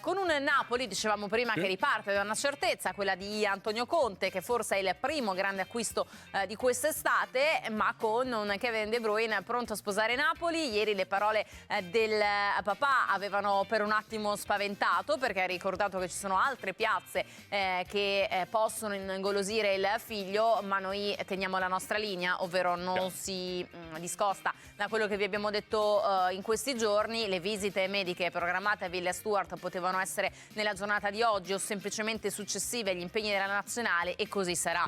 Con un Napoli, dicevamo prima, che riparte da una certezza, quella di Antonio Conte, che forse è il primo grande acquisto di quest'estate, ma con un Kevin De Bruyne pronto a sposare Napoli. Ieri le parole del papà avevano per un attimo spaventato, perché ha ricordato che ci sono altre piazze che possono ingolosire il figlio, ma noi teniamo la nostra linea, ovvero non si discosta da quello che vi abbiamo detto in questi giorni. Le visite mediche programmate a Villa Stuart potevano essere nella giornata di oggi o semplicemente successive agli impegni della nazionale, e così sarà.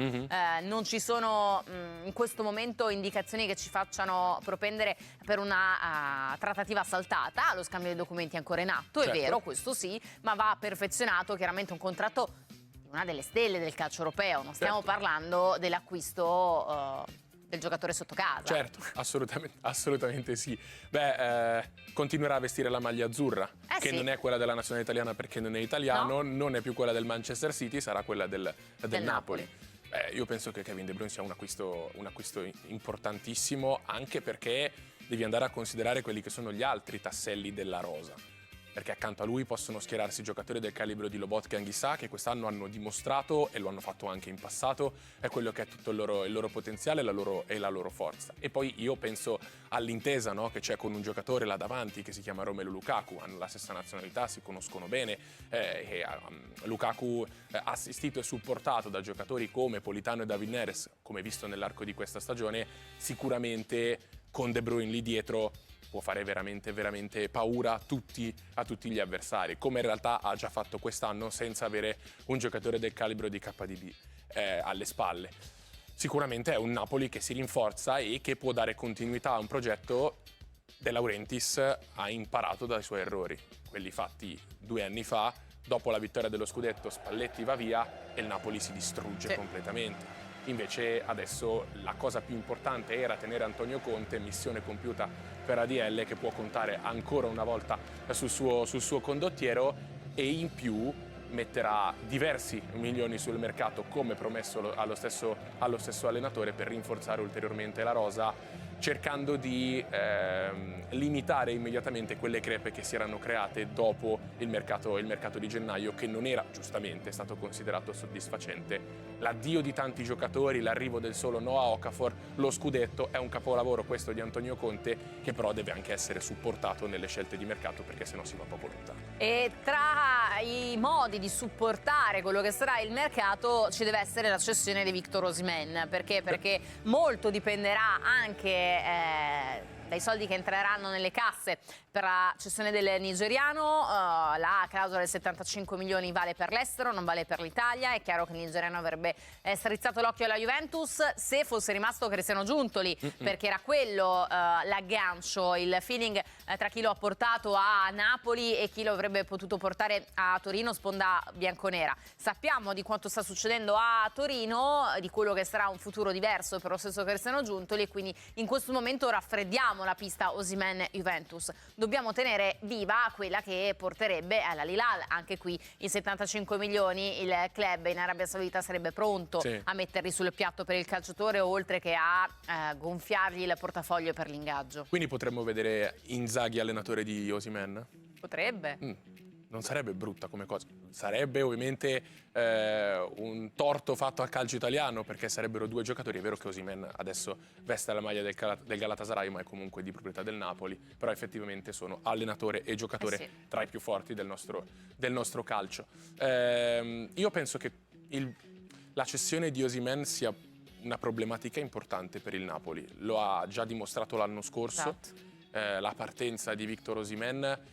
Non ci sono in questo momento indicazioni che ci facciano propendere per una trattativa saltata. Lo scambio dei documenti è ancora in atto, è vero, questo sì, ma va perfezionato chiaramente un contratto di una delle stelle del calcio europeo. Non stiamo parlando dell'acquisto del giocatore sotto casa. Certo, assolutamente sì. Continuerà a vestire la maglia azzurra, che non è quella della nazionale italiana perché non è italiano, non è più quella del Manchester City, sarà quella del Napoli. Io penso che Kevin De Bruyne sia un acquisto importantissimo, anche perché devi andare a considerare quelli che sono gli altri tasselli della rosa. Perché accanto a lui possono schierarsi giocatori del calibro di Lobotka e Anguissa, che quest'anno hanno dimostrato, e lo hanno fatto anche in passato, è quello che è tutto il loro potenziale e la loro forza. E poi io penso all'intesa, no, che c'è con un giocatore là davanti che si chiama Romelu Lukaku, hanno la stessa nazionalità, si conoscono bene. Lukaku, assistito e supportato da giocatori come Politano e David Neres, come visto nell'arco di questa stagione, sicuramente con De Bruyne lì dietro può fare veramente paura a tutti gli avversari, come in realtà ha già fatto quest'anno senza avere un giocatore del calibro di KDB alle spalle. Sicuramente è un Napoli che si rinforza e che può dare continuità a un progetto. De Laurentiis ha imparato dai suoi errori, quelli fatti 2 anni fa. Dopo la vittoria dello scudetto Spalletti va via e il Napoli si distrugge completamente. Invece adesso la cosa più importante era tenere Antonio Conte, missione compiuta per ADL, che può contare ancora una volta sul suo condottiero, e in più metterà diversi milioni sul mercato come promesso allo stesso allenatore per rinforzare ulteriormente la rosa, cercando di limitare immediatamente quelle crepe che si erano create dopo il mercato di gennaio, che non era giustamente stato considerato soddisfacente. L'addio di tanti giocatori, l'arrivo del solo Noah Okafor, lo scudetto è un capolavoro questo di Antonio Conte, che però deve anche essere supportato nelle scelte di mercato, perché sennò si va poco lontano. E tra i modi di supportare quello che sarà il mercato ci deve essere la cessione di Victor Osimhen, perché molto dipenderà anche dai soldi che entreranno nelle casse per la cessione del nigeriano. La clausola del 75 milioni vale per l'estero, non vale per l'Italia. È chiaro che il nigeriano avrebbe strizzato l'occhio alla Juventus se fosse rimasto Cristiano Giuntoli, perché era quello l'aggancio, il feeling tra chi lo ha portato a Napoli e chi lo avrebbe potuto portare a Torino, sponda bianconera. Sappiamo di quanto sta succedendo a Torino, di quello che sarà un futuro diverso per lo stesso Cristiano Giuntoli, e quindi in questo momento raffreddiamo la pista Osimhen-Juventus. Dobbiamo tenere viva quella che porterebbe alla Hilal. Anche qui i 75 milioni, il club in Arabia Saudita sarebbe pronto a metterli sul piatto per il calciatore, oltre che a gonfiargli il portafoglio per l'ingaggio. Quindi potremmo vedere Inzaghi allenatore di Osimhen? Potrebbe. Non sarebbe brutta come cosa, sarebbe ovviamente un torto fatto al calcio italiano, perché sarebbero 2 giocatori. È vero che Osimhen adesso veste la maglia del Galatasaray, ma è comunque di proprietà del Napoli, però effettivamente sono allenatore e giocatore tra i più forti del nostro calcio. Io penso che la cessione di Osimhen sia una problematica importante per il Napoli, lo ha già dimostrato l'anno scorso. La partenza di Victor Osimhen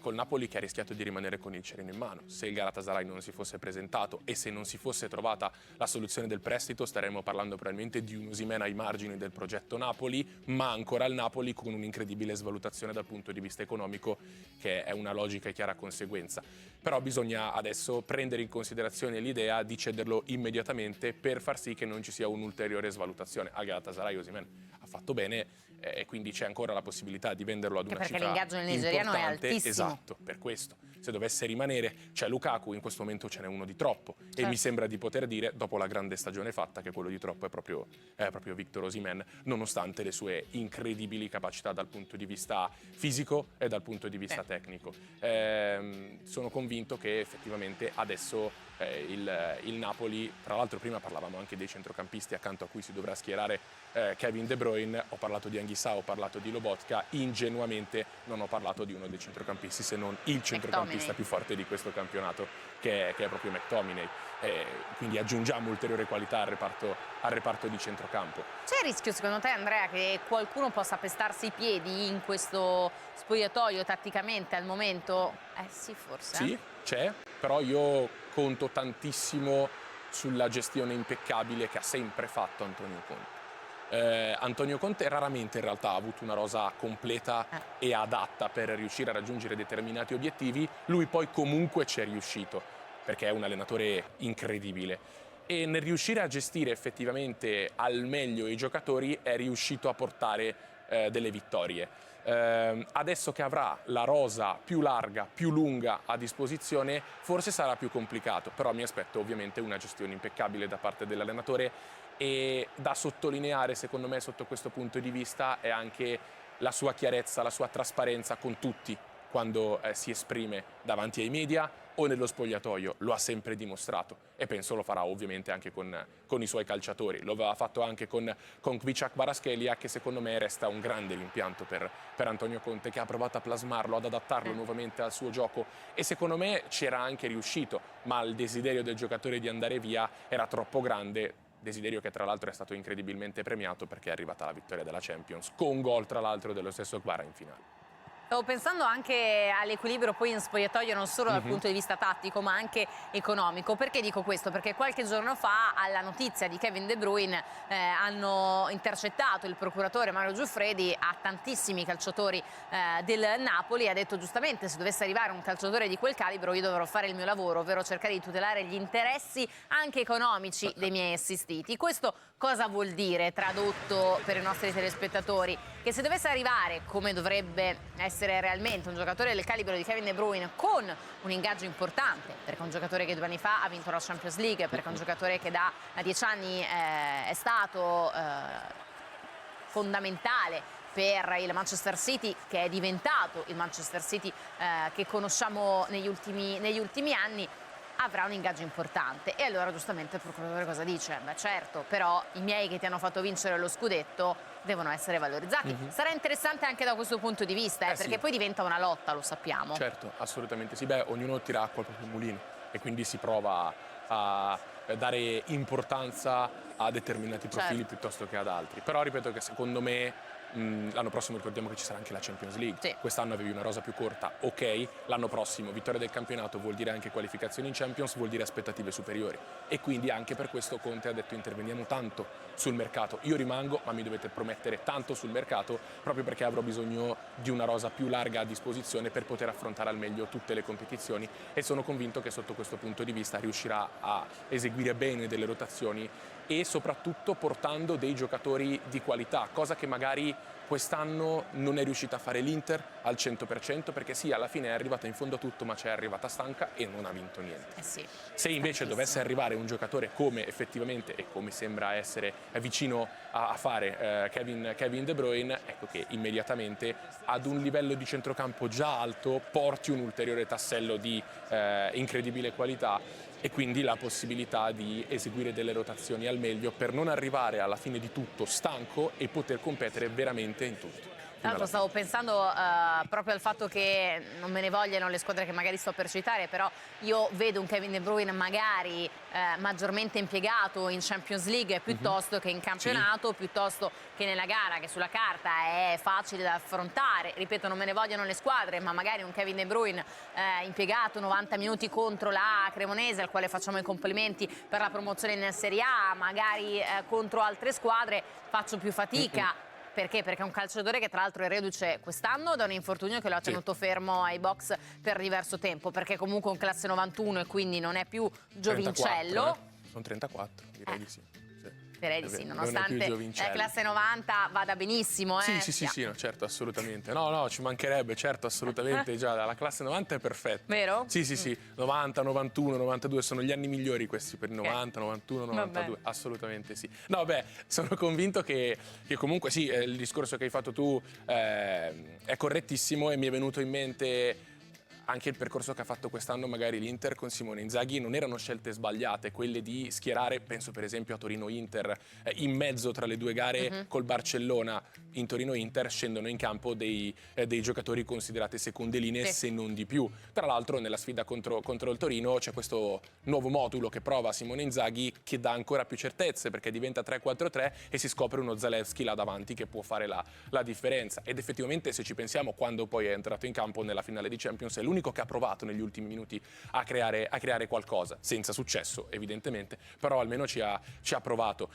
col Napoli, che ha rischiato di rimanere con il cerino in mano. Se il Galatasaray non si fosse presentato e se non si fosse trovata la soluzione del prestito, staremmo parlando probabilmente di un Osimhen ai margini del progetto Napoli, ma ancora al Napoli con un'incredibile svalutazione dal punto di vista economico, che è una logica e chiara conseguenza. Però bisogna adesso prendere in considerazione l'idea di cederlo immediatamente per far sì che non ci sia un'ulteriore svalutazione. Al Galatasaray Osimhen ha fatto bene, e quindi c'è ancora la possibilità di venderlo ad una perché cifra l'ingaggio nel nigeriano è importante. altissimo. Esatto, per questo. Se dovesse rimanere, c'è Lukaku, in questo momento ce n'è uno di troppo. Certo. E mi sembra di poter dire, dopo la grande stagione fatta, che quello di troppo è proprio Victor Osimhen, nonostante le sue incredibili capacità dal punto di vista fisico e dal punto di vista tecnico. Sono convinto che effettivamente adesso il Napoli, tra l'altro prima parlavamo anche dei centrocampisti accanto a cui si dovrà schierare Kevin De Bruyne, ho parlato di Anguissa, ho parlato di Lobotka, ingenuamente non ho parlato di uno dei centrocampisti se non il centrocampista più forte di questo campionato, che è proprio McTominay. Quindi aggiungiamo ulteriore qualità al reparto di centrocampo. C'è il rischio secondo te, Andrea, che qualcuno possa pestarsi i piedi in questo spogliatoio tatticamente al momento? Sì, forse. Sì, c'è, però io conto tantissimo sulla gestione impeccabile che ha sempre fatto Antonio Conte. Antonio Conte raramente in realtà ha avuto una rosa completa e adatta per riuscire a raggiungere determinati obiettivi. Lui poi comunque ci è riuscito, perché è un allenatore incredibile. E nel riuscire a gestire effettivamente al meglio i giocatori è riuscito a portare delle vittorie. Adesso che avrà la rosa più larga, più lunga a disposizione, forse sarà più complicato, però mi aspetto ovviamente una gestione impeccabile da parte dell'allenatore. E da sottolineare, secondo me, sotto questo punto di vista è anche la sua chiarezza, la sua trasparenza con tutti quando si esprime davanti ai media o nello spogliatoio. Lo ha sempre dimostrato e penso lo farà ovviamente anche con i suoi calciatori. Lo aveva fatto anche con Kvichak Kvaratskhelia, che secondo me resta un grande rimpianto per Antonio Conte, che ha provato a plasmarlo, ad adattarlo nuovamente al suo gioco e secondo me c'era anche riuscito, ma il desiderio del giocatore di andare via era troppo grande. Desiderio che tra l'altro è stato incredibilmente premiato perché è arrivata la vittoria della Champions, con gol tra l'altro dello stesso Kvara in finale. Stavo pensando anche all'equilibrio poi in spogliatoio non solo dal punto di vista tattico ma anche economico. Perché dico questo? Perché qualche giorno fa alla notizia di Kevin De Bruyne hanno intercettato il procuratore Mario Giuffredi a tantissimi calciatori del Napoli. Ha detto giustamente: se dovesse arrivare un calciatore di quel calibro io dovrò fare il mio lavoro, ovvero cercare di tutelare gli interessi anche economici dei miei assistiti. Questo cosa vuol dire, tradotto per i nostri telespettatori? Che se dovesse arrivare, come dovrebbe essere realmente, un giocatore del calibro di Kevin De Bruyne con un ingaggio importante, perché è un giocatore che 2 anni fa ha vinto la Champions League, perché è un giocatore che da 10 anni è stato fondamentale per il Manchester City, che è diventato il Manchester City che conosciamo negli ultimi anni, avrà un ingaggio importante. E allora giustamente il procuratore cosa dice? Beh certo, però i miei che ti hanno fatto vincere lo scudetto devono essere valorizzati. Sarà interessante anche da questo punto di vista, perché sì, poi diventa una lotta, lo sappiamo. Certo, assolutamente sì. Beh, ognuno tira acqua al proprio mulino e quindi si prova a dare importanza a determinati profili piuttosto che ad altri. Però ripeto che secondo me l'anno prossimo ricordiamo che ci sarà anche la Champions League. Sì. Quest'anno avevi una rosa più corta, ok, l'anno prossimo vittoria del campionato vuol dire anche qualificazioni in Champions, vuol dire aspettative superiori e quindi anche per questo Conte ha detto interveniamo tanto sul mercato. Io rimango, ma mi dovete promettere tanto sul mercato proprio perché avrò bisogno di una rosa più larga a disposizione per poter affrontare al meglio tutte le competizioni e sono convinto che sotto questo punto di vista riuscirà a eseguire bene delle rotazioni e soprattutto portando dei giocatori di qualità, cosa che magari quest'anno non è riuscita a fare l'Inter al 100%, perché sì, alla fine è arrivata in fondo a tutto, ma c'è arrivata stanca e non ha vinto niente. Sì, se invece dovesse arrivare un giocatore come effettivamente, e come sembra essere vicino a fare Kevin De Bruyne, ecco che immediatamente ad un livello di centrocampo già alto porti un ulteriore tassello di incredibile qualità e quindi la possibilità di eseguire delle rotazioni al meglio per non arrivare alla fine di tutto stanco e poter competere veramente in tutto. Tra l'altro stavo pensando proprio al fatto che non me ne vogliano le squadre che magari sto per citare, però io vedo un Kevin De Bruyne magari maggiormente impiegato in Champions League piuttosto che in campionato, piuttosto che nella gara che sulla carta è facile da affrontare. Ripeto, non me ne vogliono le squadre, ma magari un Kevin De Bruyne impiegato 90 minuti contro la Cremonese, al quale facciamo i complimenti per la promozione in Serie A, magari contro altre squadre faccio più fatica. Perché? Perché è un calciatore che tra l'altro è reduce quest'anno da un infortunio che lo ha tenuto fermo ai box per diverso tempo, perché comunque è un classe 91 e quindi non è più giovincello. 34, sono 34, direi di sì. Direi di sì, Non è più nonostante la Giovincelli. classe 90 vada benissimo. Sì, no, certo, assolutamente. No, ci mancherebbe, certo, assolutamente. Già, la classe 90 è perfetta. Vero? Sì, 90, 91, 92 sono gli anni migliori questi per il Ok. 90, 91, Va 92. bene. Assolutamente sì. No, beh, sono convinto che comunque sì, il discorso che hai fatto tu è correttissimo e mi è venuto in mente anche il percorso che ha fatto quest'anno magari l'Inter con Simone Inzaghi. Non erano scelte sbagliate quelle di schierare, penso per esempio a Torino-Inter, in mezzo tra le due gare col Barcellona. In Torino-Inter scendono in campo dei giocatori considerati seconde linee, Sì. se non di più. Tra l'altro nella sfida contro il Torino c'è questo nuovo modulo che prova Simone Inzaghi che dà ancora più certezze, perché diventa 3-4-3 e si scopre uno Zalewski là davanti che può fare la differenza. Ed effettivamente, se ci pensiamo, quando poi è entrato in campo nella finale di Champions, è l'unico che ha provato negli ultimi minuti a creare qualcosa, senza successo evidentemente, però almeno ci ha provato.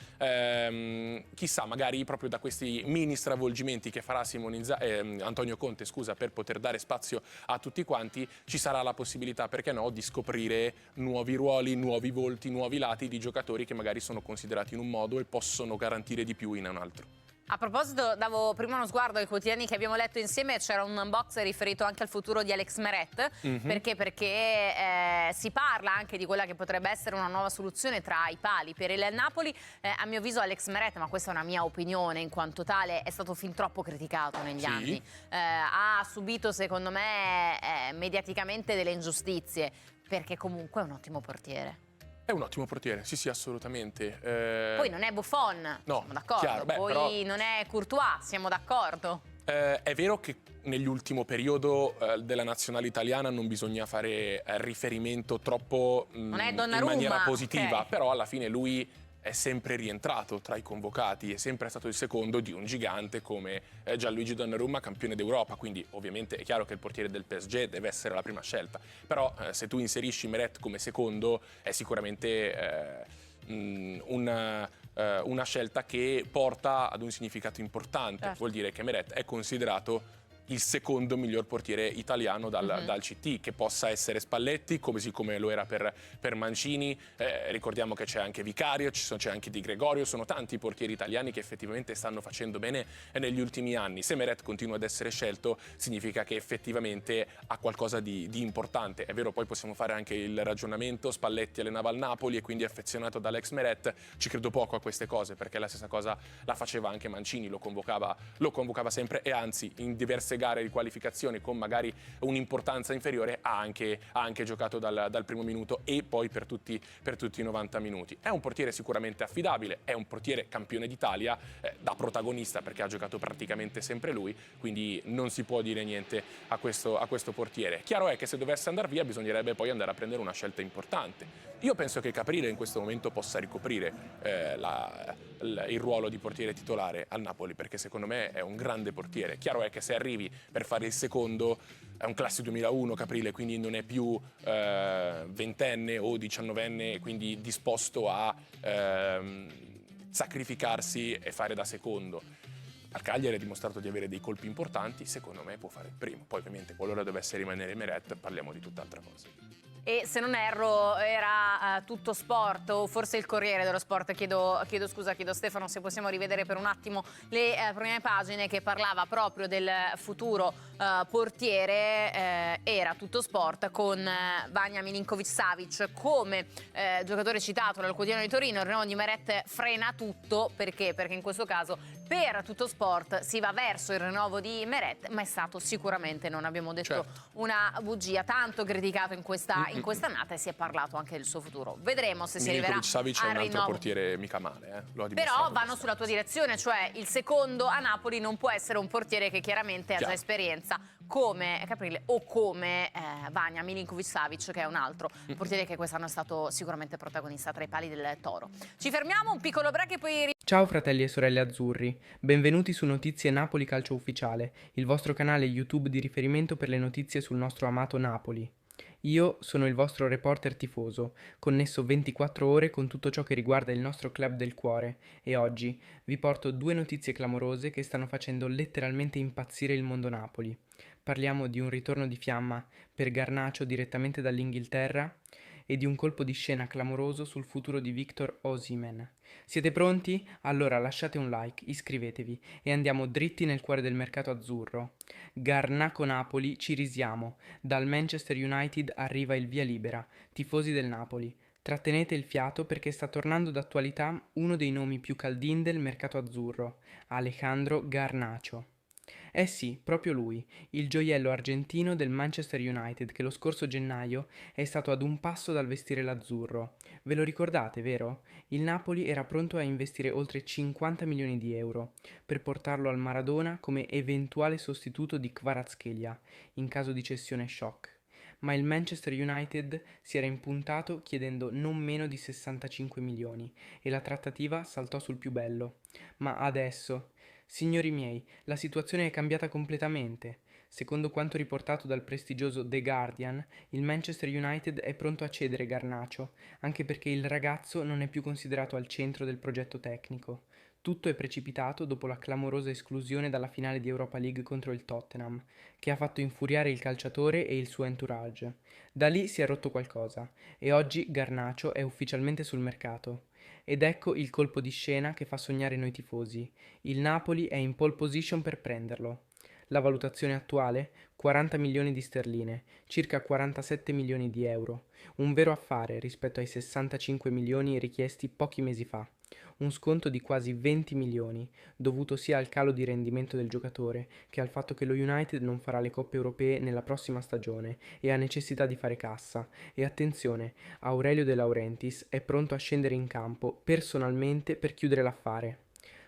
Chissà, magari proprio da questi mini stravolgimenti che farà Antonio Conte, per poter dare spazio a tutti quanti, ci sarà la possibilità, perché no, di scoprire nuovi ruoli, nuovi volti, nuovi lati di giocatori che magari sono considerati in un modo e possono garantire di più in un altro. A proposito, davo prima uno sguardo ai quotidiani che abbiamo letto insieme, c'era un unbox riferito anche al futuro di Alex Meret, perché si parla anche di quella che potrebbe essere una nuova soluzione tra i pali per il Napoli. A mio avviso Alex Meret, ma questa è una mia opinione in quanto tale, è stato fin troppo criticato negli anni. Ha subito, secondo me, mediaticamente delle ingiustizie, perché comunque è un ottimo portiere. È un ottimo portiere, sì, assolutamente. Poi non è Buffon, no, siamo d'accordo. chiaro. Beh, Poi però non è Courtois, siamo d'accordo. È vero che nell'ultimo periodo della nazionale italiana non bisogna fare riferimento troppo Non è in Donnarumma, maniera positiva, ok. però alla fine lui è sempre rientrato tra i convocati, è sempre stato il secondo di un gigante come Gianluigi Donnarumma, campione d'Europa, quindi ovviamente è chiaro che il portiere del PSG deve essere la prima scelta, però se tu inserisci Meret come secondo è sicuramente una scelta che porta ad un significato importante. Certo. Vuol dire che Meret è considerato il secondo miglior portiere italiano dal CT, che possa essere Spalletti, come lo era per Mancini. Ricordiamo che c'è anche Vicario, c'è anche Di Gregorio, sono tanti i portieri italiani che effettivamente stanno facendo bene negli ultimi anni. Se Meret continua ad essere scelto, significa che effettivamente ha qualcosa di importante. È vero, poi possiamo fare anche il ragionamento, Spalletti allenava al Napoli e quindi è affezionato ad Alex Meret. Ci credo poco a queste cose, perché la stessa cosa la faceva anche Mancini, lo convocava sempre, e anzi in diverse gare di qualificazione con magari un'importanza inferiore ha anche giocato dal primo minuto e poi per tutti i 90 minuti. È un portiere sicuramente affidabile, è un portiere campione d'Italia, da protagonista, perché ha giocato praticamente sempre lui, quindi non si può dire niente a questo portiere. Chiaro è che se dovesse andare via bisognerebbe poi andare a prendere una scelta importante. Io penso che Caprile in questo momento possa ricoprire il ruolo di portiere titolare al Napoli, perché secondo me è un grande portiere. Chiaro è che se arrivi per fare il secondo, è un classe 2001 Caprile, quindi non è più ventenne o diciannovenne, quindi disposto a sacrificarsi e fare da secondo. Al Cagliari ha dimostrato di avere dei colpi importanti, secondo me può fare il primo. Poi ovviamente qualora dovesse rimanere Meret parliamo di tutt'altra cosa. E se non erro era Tutto Sport, o forse il Corriere dello Sport, chiedo scusa, chiedo a Stefano se possiamo rivedere per un attimo le prime pagine, che parlava proprio del futuro portiere. Era Tutto Sport con Vanja Milinkovic-Savic come giocatore citato dal quotidiano di Torino. Il rinnovo di Meret frena tutto, perché in questo caso per Tutto Sport si va verso il rinnovo di Meret, ma è stato sicuramente, non abbiamo detto una bugia, tanto criticato in questa annata, e si è parlato anche del suo futuro. Vedremo se si arriverà Milinkovic-Savic è al un altro rinnovo. portiere mica male, lo ha dimostrato. Però vanno sulla tua direzione, cioè il secondo a Napoli non può essere un portiere che chiaramente ha già esperienza come Caprile o come Vanja Milinkovic-Savic, che è un altro portiere che quest'anno è stato sicuramente protagonista tra i pali del Toro. Ci fermiamo, un piccolo break e poi... Ciao fratelli e sorelle azzurri, benvenuti su Notizie Napoli Calcio Ufficiale, il vostro canale YouTube di riferimento per le notizie sul nostro amato Napoli. Io sono il vostro reporter tifoso, connesso 24 ore con tutto ciò che riguarda il nostro club del cuore, e oggi vi porto due notizie clamorose che stanno facendo letteralmente impazzire il mondo Napoli. Parliamo di un ritorno di fiamma per Garnacho direttamente dall'Inghilterra e di un colpo di scena clamoroso sul futuro di Victor Osimhen. Siete pronti? Allora lasciate un like, iscrivetevi e andiamo dritti nel cuore del mercato azzurro. Garnaco-Napoli, ci risiamo. Dal Manchester United arriva il via libera. Tifosi del Napoli, trattenete il fiato perché sta tornando d'attualità uno dei nomi più caldini del mercato azzurro, Alejandro Garnacho. Eh sì, proprio lui, il gioiello argentino del Manchester United che lo scorso gennaio è stato ad un passo dal vestire l'azzurro. Ve lo ricordate, vero? Il Napoli era pronto a investire oltre 50 milioni di euro per portarlo al Maradona come eventuale sostituto di Kvaratskhelia in caso di cessione shock. Ma il Manchester United si era impuntato chiedendo non meno di 65 milioni e la trattativa saltò sul più bello. Ma adesso, signori miei, la situazione è cambiata completamente. Secondo quanto riportato dal prestigioso The Guardian, il Manchester United è pronto a cedere Garnacho, anche perché il ragazzo non è più considerato al centro del progetto tecnico. Tutto è precipitato dopo la clamorosa esclusione dalla finale di Europa League contro il Tottenham, che ha fatto infuriare il calciatore e il suo entourage. Da lì si è rotto qualcosa, e oggi Garnacho è ufficialmente sul mercato. Ed ecco il colpo di scena che fa sognare noi tifosi. Il Napoli è in pole position per prenderlo. La valutazione attuale? 40 milioni di sterline, circa 47 milioni di euro. Un vero affare rispetto ai 65 milioni richiesti pochi mesi fa. Un sconto di quasi 20 milioni, dovuto sia al calo di rendimento del giocatore che al fatto che lo United non farà le coppe europee nella prossima stagione e ha necessità di fare cassa. E attenzione, Aurelio De Laurentiis è pronto a scendere in campo personalmente per chiudere l'affare.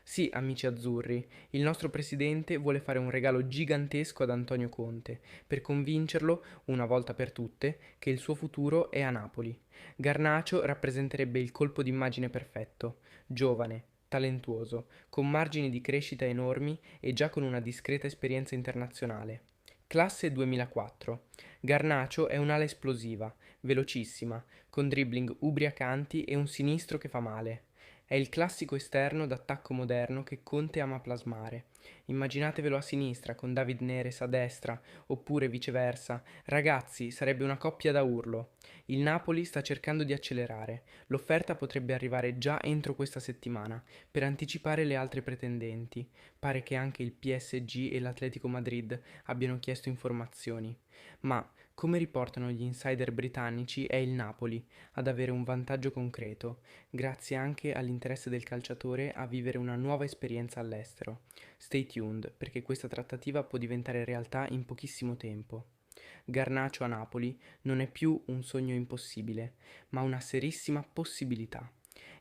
Sì, amici azzurri, il nostro presidente vuole fare un regalo gigantesco ad Antonio Conte per convincerlo, una volta per tutte, che il suo futuro è a Napoli. Garnacho rappresenterebbe il colpo d'immagine perfetto, giovane, talentuoso, con margini di crescita enormi e già con una discreta esperienza internazionale. Classe 2004. Garnacho è un'ala esplosiva, velocissima, con dribbling ubriacanti e un sinistro che fa male. È il classico esterno d'attacco moderno che Conte ama plasmare. Immaginatevelo a sinistra con David Neres a destra, oppure viceversa. Ragazzi, sarebbe una coppia da urlo. Il Napoli sta cercando di accelerare. L'offerta potrebbe arrivare già entro questa settimana, per anticipare le altre pretendenti. Pare che anche il PSG e l'Atletico Madrid abbiano chiesto informazioni. Ma, come riportano gli insider britannici, è il Napoli ad avere un vantaggio concreto, grazie anche all'interesse del calciatore a vivere una nuova esperienza all'estero. Stay tuned, perché questa trattativa può diventare realtà in pochissimo tempo. Garnacho a Napoli non è più un sogno impossibile, ma una serissima possibilità.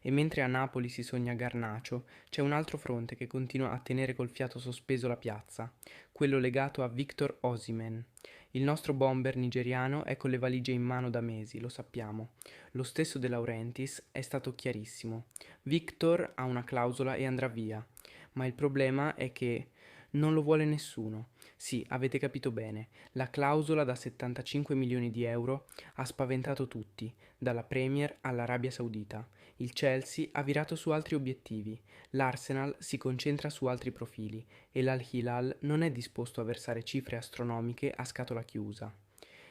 E mentre a Napoli si sogna Garnacho, c'è un altro fronte che continua a tenere col fiato sospeso la piazza, quello legato a Victor Osimhen. Il nostro bomber nigeriano è con le valigie in mano da mesi, lo sappiamo. Lo stesso De Laurentiis è stato chiarissimo. Victor ha una clausola e andrà via, ma il problema è che non lo vuole nessuno. Sì, avete capito bene, la clausola da 75 milioni di euro ha spaventato tutti, dalla Premier all'Arabia Saudita. Il Chelsea ha virato su altri obiettivi, l'Arsenal si concentra su altri profili e l'Al-Hilal non è disposto a versare cifre astronomiche a scatola chiusa.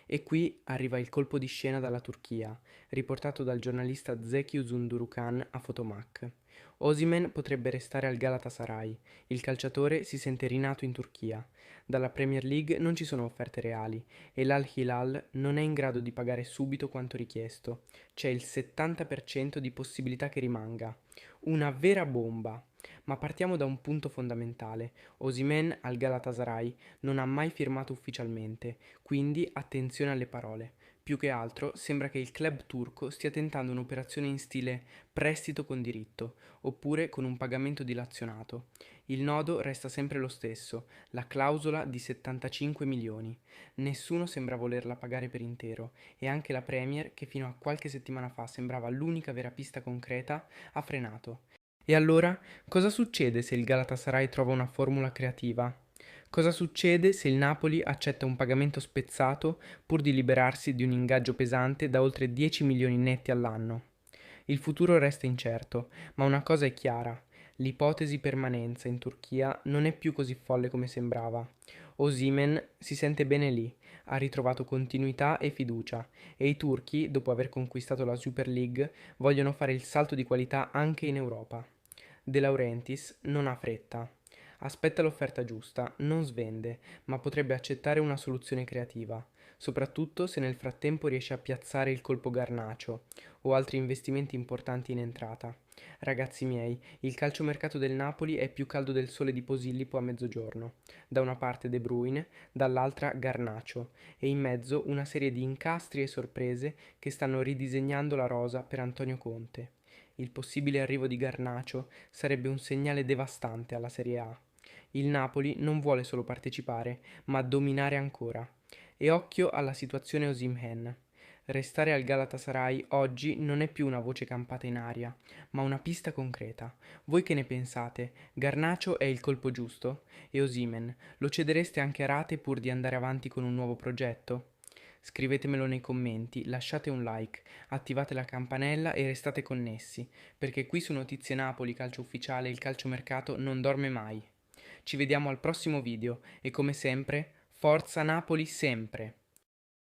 E qui arriva il colpo di scena dalla Turchia, riportato dal giornalista Zeki Uzundurukan a Fotomac. Osimhen potrebbe restare al Galatasaray. Il calciatore si sente rinato in Turchia. Dalla Premier League non ci sono offerte reali e l'Al-Hilal non è in grado di pagare subito quanto richiesto. C'è il 70% di possibilità che rimanga. Una vera bomba. Ma partiamo da un punto fondamentale. Osimhen al Galatasaray non ha mai firmato ufficialmente, quindi attenzione alle parole. Più che altro sembra che il club turco stia tentando un'operazione in stile prestito con diritto, oppure con un pagamento dilazionato. Il nodo resta sempre lo stesso, la clausola di 75 milioni. Nessuno sembra volerla pagare per intero e anche la Premier, che fino a qualche settimana fa sembrava l'unica vera pista concreta, ha frenato. E allora, cosa succede se il Galatasaray trova una formula creativa? Cosa succede se il Napoli accetta un pagamento spezzato pur di liberarsi di un ingaggio pesante da oltre 10 milioni netti all'anno? Il futuro resta incerto, ma una cosa è chiara. L'ipotesi permanenza in Turchia non è più così folle come sembrava. Osimhen si sente bene lì, ha ritrovato continuità e fiducia e i turchi, dopo aver conquistato la Super League, vogliono fare il salto di qualità anche in Europa. De Laurentiis non ha fretta. Aspetta l'offerta giusta, non svende, ma potrebbe accettare una soluzione creativa, soprattutto se nel frattempo riesce a piazzare il colpo Garnacio o altri investimenti importanti in entrata. Ragazzi miei, il calciomercato del Napoli è più caldo del sole di Posillipo a mezzogiorno. Da una parte De Bruyne, dall'altra Garnacio e in mezzo una serie di incastri e sorprese che stanno ridisegnando la rosa per Antonio Conte. Il possibile arrivo di Garnacio sarebbe un segnale devastante alla Serie A. Il Napoli non vuole solo partecipare, ma dominare ancora. E occhio alla situazione Osimhen. Restare al Galatasaray oggi non è più una voce campata in aria, ma una pista concreta. Voi che ne pensate? Garnacio è il colpo giusto? E Osimhen, lo cedereste anche a rate pur di andare avanti con un nuovo progetto? Scrivetemelo nei commenti, lasciate un like, attivate la campanella e restate connessi, perché qui su Notizie Napoli Calcio Ufficiale il calciomercato non dorme mai. Ci vediamo al prossimo video e come sempre, Forza Napoli sempre!